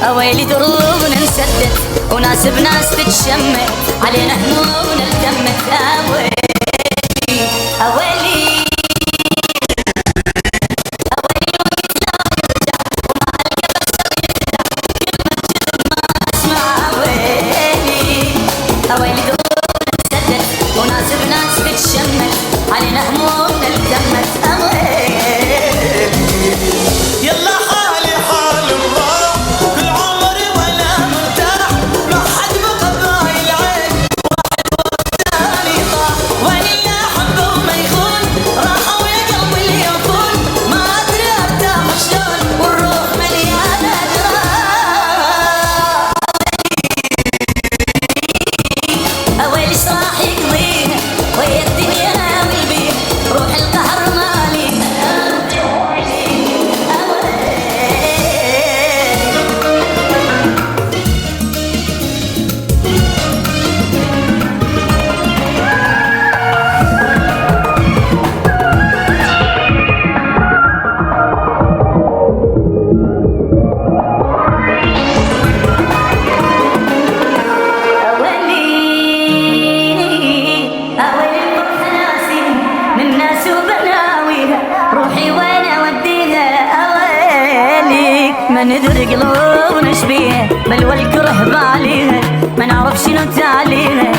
اويلي دروبنا انسدت وناس بناس تتشمت علينا همومنا التمت. اويلي اويلي اويلي دروبنا انسدت وناس بناس تتشمت علينا همومنا التمت. يلا حالي حال الراح كل عمري ولا مرتاح ما حد بقبايل عين واحد والثاني طاح وين اللي احبه وما يخون راحوا يا قلبي اللي يكون ما ادري ارتاح شلون والروح مليانه جراح. اويلي ايش راح يقضينا ويا الدنيا والبيت روح القهر مالينا. روحي وين اوديها اويلي ما ندري قلوبنا ايش بيها بل والكره باليها ما نعرف شنو تاليها.